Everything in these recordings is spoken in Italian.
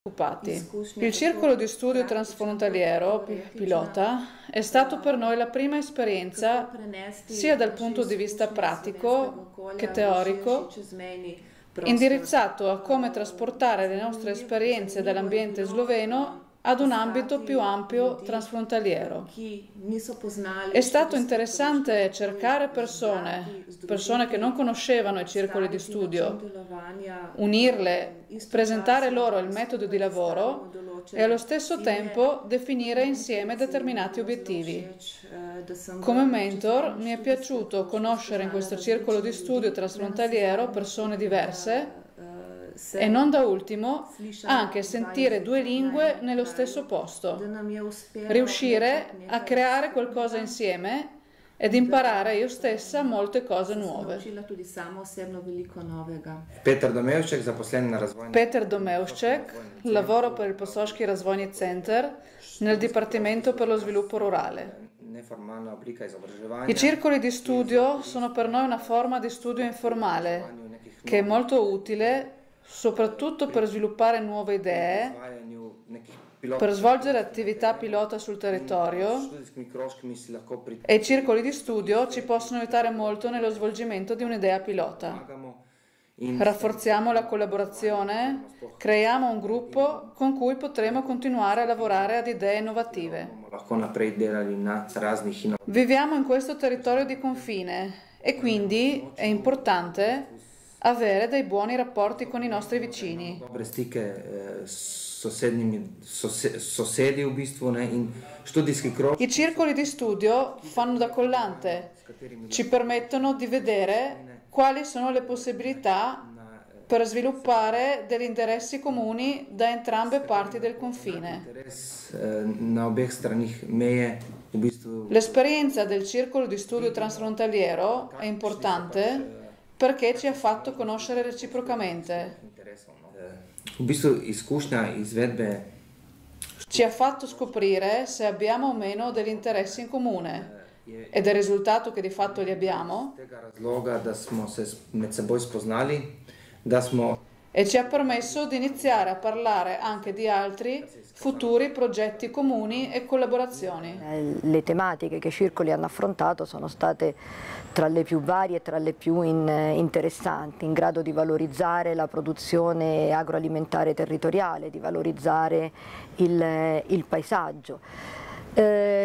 occupati. Il circolo di studio transfrontaliero Pilota è stato per noi la prima esperienza sia dal punto di vista pratico che teorico, indirizzato a come trasportare le nostre esperienze dall'ambiente sloveno ad un ambito più ampio transfrontaliero. È stato interessante cercare persone che non conoscevano i circoli di studio, unirle, presentare loro il metodo di lavoro e allo stesso tempo definire insieme determinati obiettivi. Come mentor mi è piaciuto conoscere in questo circolo di studio transfrontaliero persone diverse e non da ultimo anche sentire due lingue nello stesso posto, riuscire a creare qualcosa insieme ed imparare io stessa molte cose nuove. Peter Domeušček, lavoro per il Posoški Razvojni Center nel Dipartimento per lo Sviluppo Rurale. I circoli di studio sono per noi una forma di studio informale che è molto utile soprattutto per sviluppare nuove idee, per svolgere attività pilota sul territorio, e i circoli di studio ci possono aiutare molto nello svolgimento di un'idea pilota. Rafforziamo la collaborazione, creiamo un gruppo con cui potremo continuare a lavorare ad idee innovative. Viviamo in questo territorio di confine e quindi è importante avere dei buoni rapporti con i nostri vicini. I circoli di studio fanno da collante, ci permettono di vedere quali sono le possibilità per sviluppare degli interessi comuni da entrambe parti del confine. L'esperienza del circolo di studio transfrontaliero è importante perché ci ha fatto conoscere reciprocamente. Ci ha fatto scoprire se abbiamo o meno degli interessi in comune ed è il risultato che di fatto li abbiamo e ci ha permesso di iniziare a parlare anche di altri futuri progetti comuni e collaborazioni. Le tematiche che i circoli hanno affrontato sono state tra le più varie e tra le più interessanti, in grado di valorizzare la produzione agroalimentare territoriale, di valorizzare il paesaggio.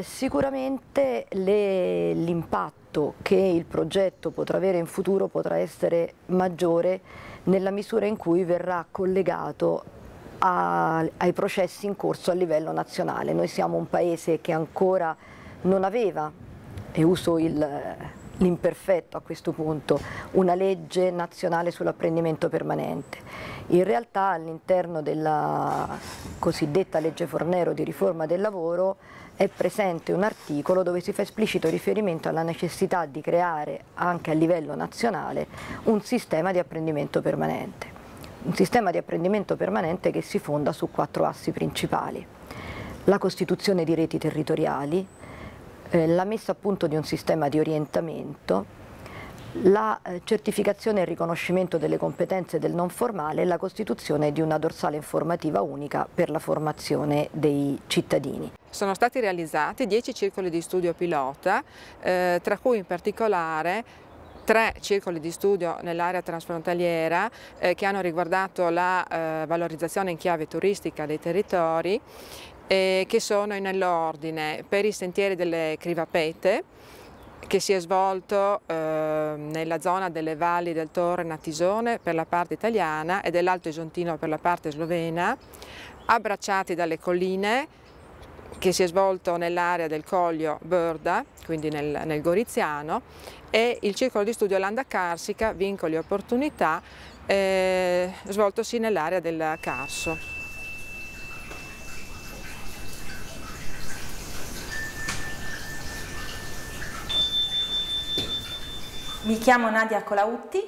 Sicuramente l'impatto che il progetto potrà avere in futuro potrà essere maggiore nella misura in cui verrà collegato ai processi in corso a livello nazionale. Noi siamo un paese che ancora non aveva, e uso l'imperfetto a questo punto, una legge nazionale sull'apprendimento permanente. In realtà all'interno della cosiddetta legge Fornero di riforma del lavoro è presente un articolo dove si fa esplicito riferimento alla necessità di creare anche a livello nazionale un sistema di apprendimento permanente. Un sistema di apprendimento permanente che si fonda su 4 assi principali: la costituzione di reti territoriali, la messa a punto di un sistema di orientamento, la certificazione e il riconoscimento delle competenze del non formale e la costituzione di una dorsale informativa unica per la formazione dei cittadini. Sono stati realizzati 10 circoli di studio pilota, tra cui in particolare 3 circoli di studio nell'area transfrontaliera che hanno riguardato la valorizzazione in chiave turistica dei territori, che sono nell'ordine per i sentieri delle Crivapete, che si è svolto nella zona delle valli del Torre Natisone per la parte italiana e dell'Alto Isontino per la parte slovena, abbracciati dalle colline, che si è svolto nell'area del Coglio Brda, quindi nel Goriziano, e il circolo di studio Landa Carsica, vincoli e opportunità, svoltosi nell'area del Carso. Mi chiamo Nadia Colautti,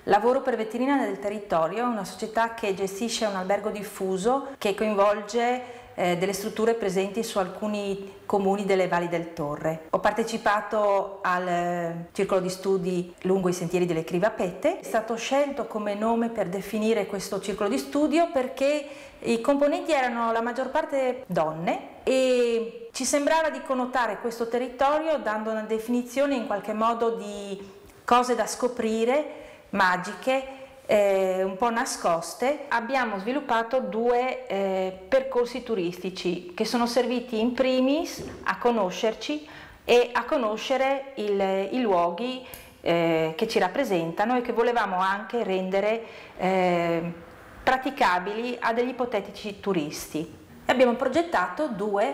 Lavoro per Veterinaria del Territorio, una società che gestisce un albergo diffuso che coinvolge delle strutture presenti su alcuni comuni delle Valli del Torre. Ho partecipato al circolo di studi lungo i sentieri delle Crivapette. È stato scelto come nome per definire questo circolo di studio perché i componenti erano la maggior parte donne e ci sembrava di connotare questo territorio dando una definizione in qualche modo di cose da scoprire, magiche, un po' nascoste. Abbiamo sviluppato due percorsi turistici che sono serviti in primis a conoscerci e a conoscere i luoghi che ci rappresentano e che volevamo anche rendere praticabili a degli ipotetici turisti. Abbiamo progettato due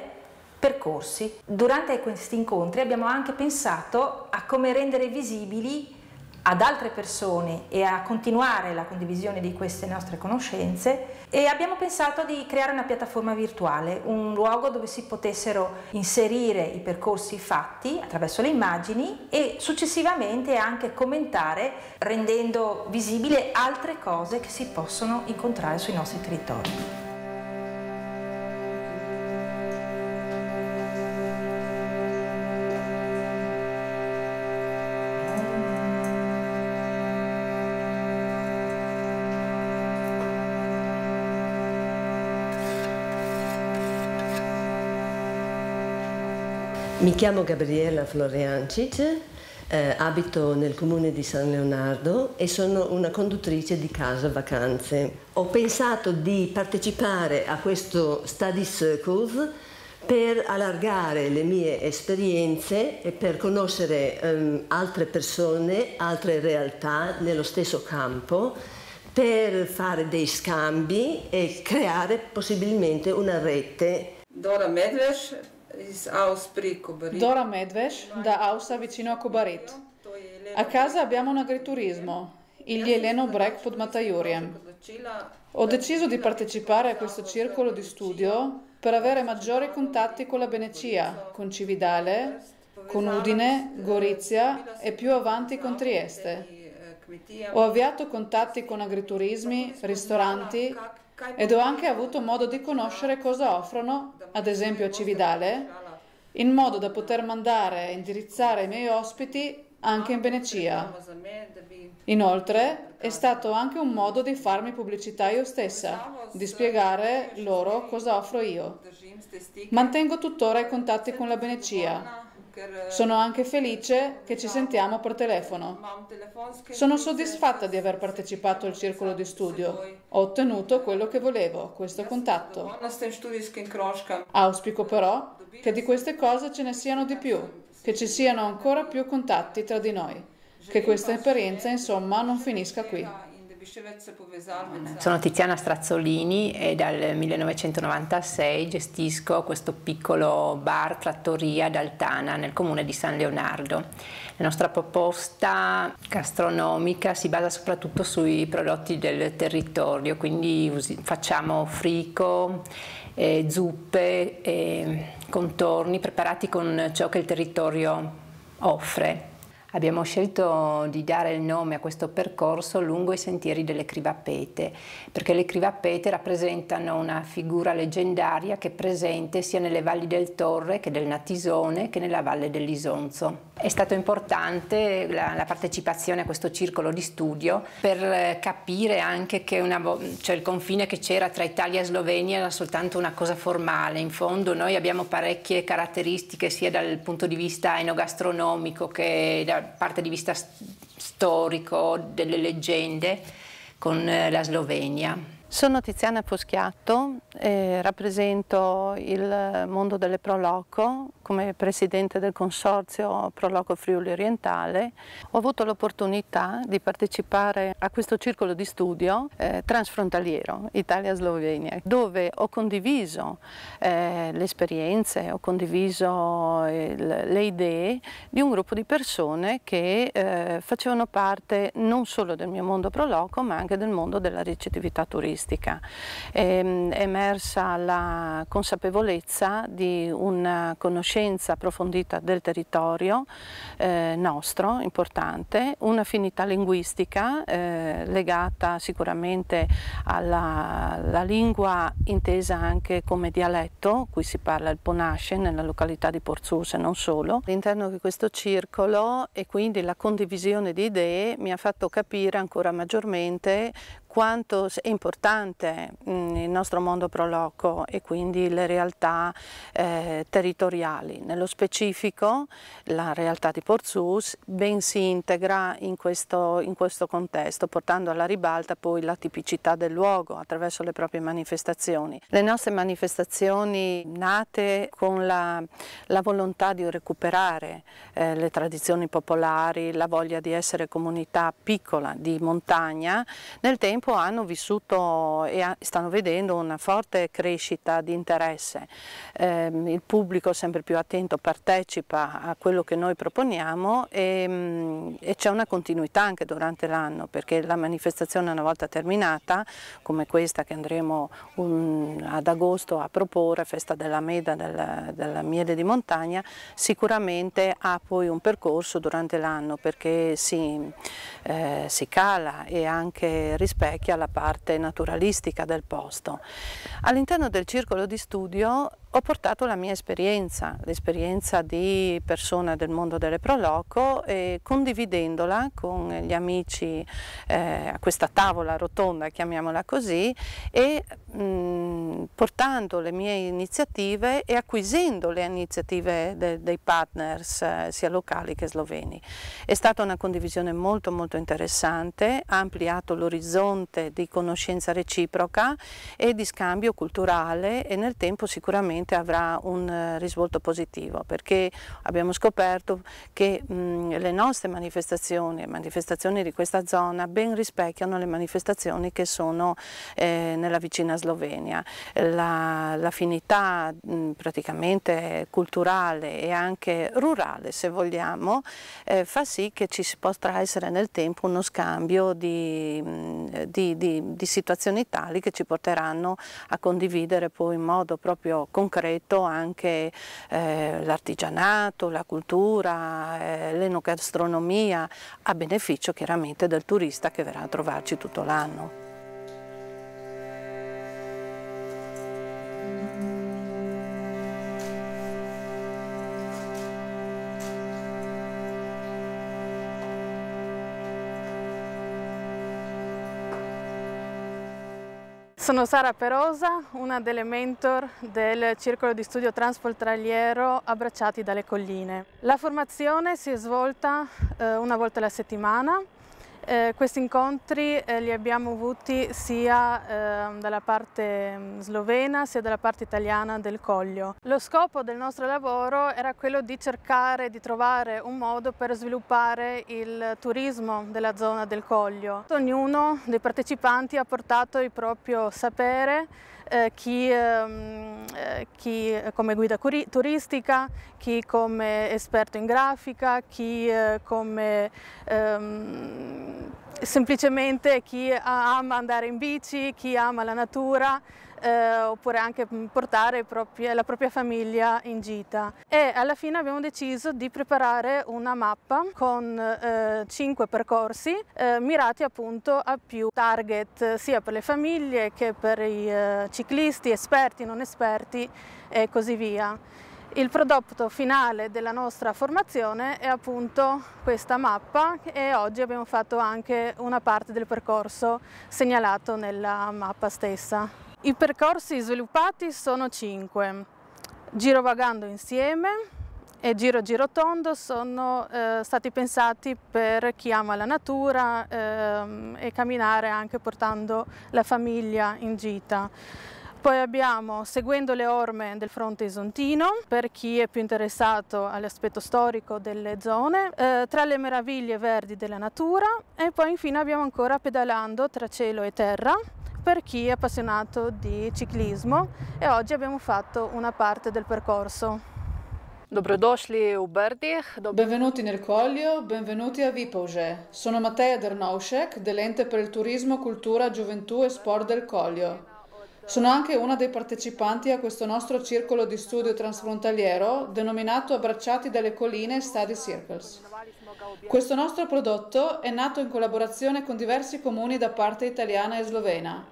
percorsi. Durante questi incontri abbiamo anche pensato a come rendere visibili ad altre persone e a continuare la condivisione di queste nostre conoscenze, e abbiamo pensato di creare una piattaforma virtuale, un luogo dove si potessero inserire i percorsi fatti attraverso le immagini e successivamente anche commentare, rendendo visibile altre cose che si possono incontrare sui nostri territori. Mi chiamo Gabriella Floriancic, abito nel comune di San Leonardo e sono una conduttrice di Casa Vacanze. Ho pensato di partecipare a questo Study Circles per allargare le mie esperienze e per conoscere altre persone, altre realtà nello stesso campo, per fare dei scambi e creare possibilmente una rete. Dora Medves Dora Medves da Ausa vicino a Kobarit. A casa abbiamo un agriturismo, il Jeleno Breg pod Matajurjem. Ho deciso di partecipare a questo circolo di studio per avere maggiori contatti con la Venecia, con Cividale, con Udine, Gorizia e più avanti con Trieste. Ho avviato contatti con agriturismi, ristoranti ed ho anche avuto modo di conoscere cosa offrono, ad esempio a Cividale, in modo da poter mandare e indirizzare i miei ospiti anche in Venecia. Inoltre, è stato anche un modo di farmi pubblicità io stessa, di spiegare loro cosa offro io. Mantengo tuttora i contatti con la Venecia. Sono anche felice che ci sentiamo per telefono. Sono soddisfatta di aver partecipato al circolo di studio. Ho ottenuto quello che volevo, questo contatto. Auspico però che di queste cose ce ne siano di più, che ci siano ancora più contatti tra di noi, che questa esperienza, insomma, non finisca qui. Sono Tiziana Strazzolini e dal 1996 gestisco questo piccolo bar trattoria ad Altana nel comune di San Leonardo. La nostra proposta gastronomica si basa soprattutto sui prodotti del territorio, quindi facciamo frico, zuppe, contorni preparati con ciò che il territorio offre. Abbiamo scelto di dare il nome a questo percorso lungo i sentieri delle Crivapete, perché le Crivapete rappresentano una figura leggendaria che è presente sia nelle valli del Torre che del Natisone che nella valle dell'Isonzo. È stato importante la partecipazione a questo circolo di studio per capire anche che il confine che c'era tra Italia e Slovenia era soltanto una cosa formale. In fondo noi abbiamo parecchie caratteristiche sia dal punto di vista enogastronomico che dal parte di vista storico, delle leggende con la Slovenia. Sono Tiziana Foschiatto e rappresento il mondo delle Proloco come presidente del consorzio Proloco Friuli Orientale. Ho avuto l'opportunità di partecipare a questo circolo di studio transfrontaliero Italia-Slovenia, dove ho condiviso le esperienze, ho condiviso le idee di un gruppo di persone che facevano parte non solo del mio mondo Proloco ma anche del mondo della ricettività turistica. È emersa la consapevolezza di una conoscenza conoscenza approfondita del territorio nostro, importante, un'affinità linguistica legata sicuramente alla lingua intesa anche come dialetto. Qui si parla il Ponasce nella località di Porzus e non solo. All'interno di questo circolo, e quindi la condivisione di idee, mi ha fatto capire ancora maggiormente quanto è importante il nostro mondo pro loco e quindi le realtà territoriali. Nello specifico la realtà di Porzus ben si integra in questo contesto, portando alla ribalta poi la tipicità del luogo attraverso le proprie manifestazioni. Le nostre manifestazioni nate con la volontà di recuperare le tradizioni popolari, la voglia di essere comunità piccola di montagna, nel tempo hanno vissuto e stanno vedendo una forte crescita di interesse. Il pubblico sempre più attento partecipa a quello che noi proponiamo e c'è una continuità anche durante l'anno, perché la manifestazione una volta terminata, come questa che andremo ad agosto a proporre, Festa della Meda, della miele di montagna, sicuramente ha poi un percorso durante l'anno, perché si cala e anche rispecchia la parte naturalistica del posto. All'interno del circolo di studio ho portato la mia esperienza, l'esperienza di persona del mondo delle pro loco, e condividendola con gli amici a questa tavola rotonda, chiamiamola così, e portando le mie iniziative e acquisendo le iniziative dei partners sia locali che sloveni. È stata una condivisione molto interessante, ha ampliato l'orizzonte di conoscenza reciproca e di scambio culturale, e nel tempo sicuramente avrà un risvolto positivo, perché abbiamo scoperto che le nostre manifestazioni, le manifestazioni di questa zona, ben rispecchiano le manifestazioni che sono nella vicina Slovenia. L'affinità praticamente culturale e anche rurale, se vogliamo, fa sì che ci possa essere nel tempo uno scambio di situazioni tali che ci porteranno a condividere poi in modo proprio concreto anche l'artigianato, la cultura, l'enogastronomia, a beneficio chiaramente del turista che verrà a trovarci tutto l'anno. Sono Sara Perosa, una delle mentor del Circolo di Studio Transfrontaliero Abbracciati dalle Colline. La formazione si è svolta una volta alla settimana. Questi incontri li abbiamo avuti sia dalla parte slovena sia dalla parte italiana del Coglio. Lo scopo del nostro lavoro era quello di cercare di trovare un modo per sviluppare il turismo della zona del Coglio. Ognuno dei partecipanti ha portato il proprio sapere, chi come guida turistica, chi come esperto in grafica, chi come semplicemente chi ama andare in bici, chi ama la natura, oppure anche portare la propria famiglia in gita. E alla fine abbiamo deciso di preparare una mappa con 5 percorsi mirati appunto a più target, sia per le famiglie che per i ciclisti, esperti, non esperti e così via. Il prodotto finale della nostra formazione è appunto questa mappa, e oggi abbiamo fatto anche una parte del percorso segnalato nella mappa stessa. I percorsi sviluppati sono 5. Girovagando insieme e Giro Girotondo sono stati pensati per chi ama la natura e camminare anche portando la famiglia in gita. Poi abbiamo Seguendo le orme del fronte isontino, per chi è più interessato all'aspetto storico delle zone, Tra le meraviglie verdi della natura, e poi infine abbiamo ancora Pedalando tra cielo e terra, per chi è appassionato di ciclismo, e oggi abbiamo fatto una parte del percorso. Benvenuti nel Coglio, benvenuti a Vipavže. Sono Mateja Drnovšek dell'Ente per il Turismo, Cultura, Gioventù e Sport del Coglio. Sono anche una dei partecipanti a questo nostro circolo di studio transfrontaliero denominato Abbracciati dalle colline Study Circles. Questo nostro prodotto è nato in collaborazione con diversi comuni da parte italiana e slovena.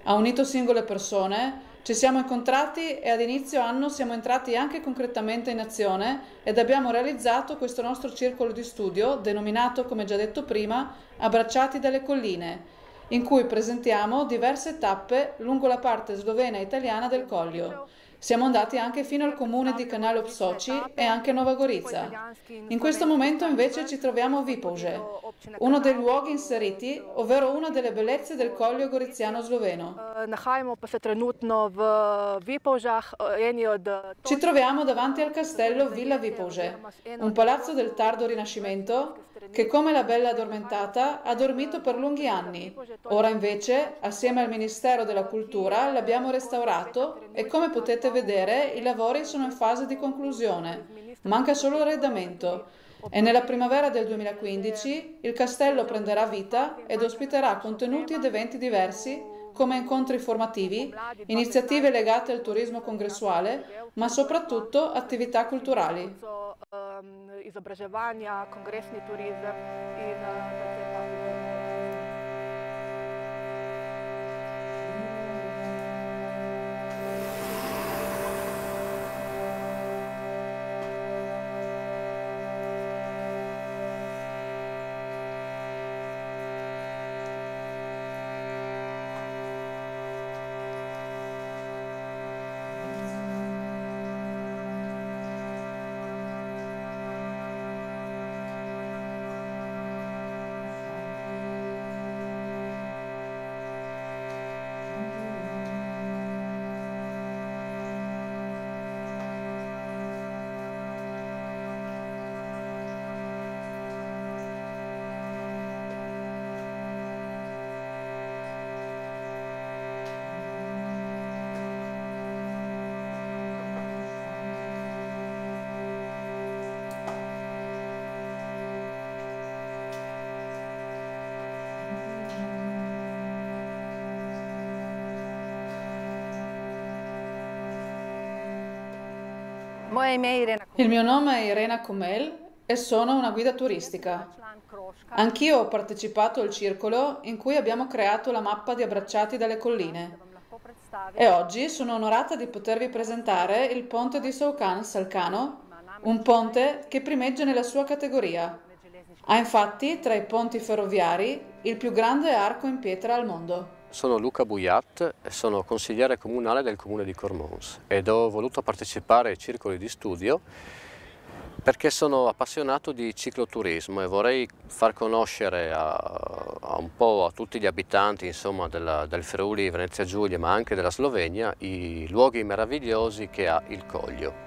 Ha unito singole persone, ci siamo incontrati e ad inizio anno siamo entrati anche concretamente in azione ed abbiamo realizzato questo nostro circolo di studio denominato, come già detto prima, Abbracciati dalle colline, in cui presentiamo diverse tappe lungo la parte slovena e italiana del Collio. Siamo andati anche fino al comune di Kanal ob Soči e anche Nova Gorica. In questo momento invece ci troviamo a Vipavže, uno dei luoghi inseriti, ovvero una delle bellezze del Collio goriziano sloveno. Ci troviamo davanti al castello Villa Vipavže, un palazzo del tardo Rinascimento che, come la Bella Addormentata, ha dormito per lunghi anni. Ora invece, assieme al Ministero della Cultura, l'abbiamo restaurato e, come potete vedere, i lavori sono in fase di conclusione. Manca solo l'arredamento. E nella primavera del 2015 il castello prenderà vita ed ospiterà contenuti ed eventi diversi, come incontri formativi, iniziative legate al turismo congressuale, ma soprattutto attività culturali. Izobraževanja, kongresni turizem in Il mio nome è Irena Komel e sono una guida turistica. Anch'io ho partecipato al circolo in cui abbiamo creato la mappa di Abbracciati dalle colline. E oggi sono onorata di potervi presentare il ponte di Soukan-Salcano, un ponte che primeggia nella sua categoria. Ha infatti tra i ponti ferroviari il più grande arco in pietra al mondo. Sono Luca Buiat e sono consigliere comunale del comune di Cormons ed ho voluto partecipare ai circoli di studio perché sono appassionato di cicloturismo e vorrei far conoscere un po' a tutti gli abitanti, insomma, del Friuli, Venezia Giulia, ma anche della Slovenia, i luoghi meravigliosi che ha il Collio.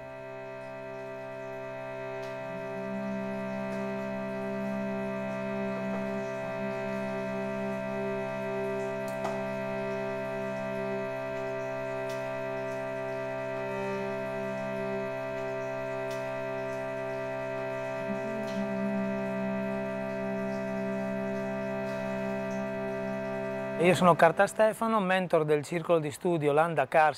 Io sono Carta Stefano, mentor del circolo di studio Land Dakar.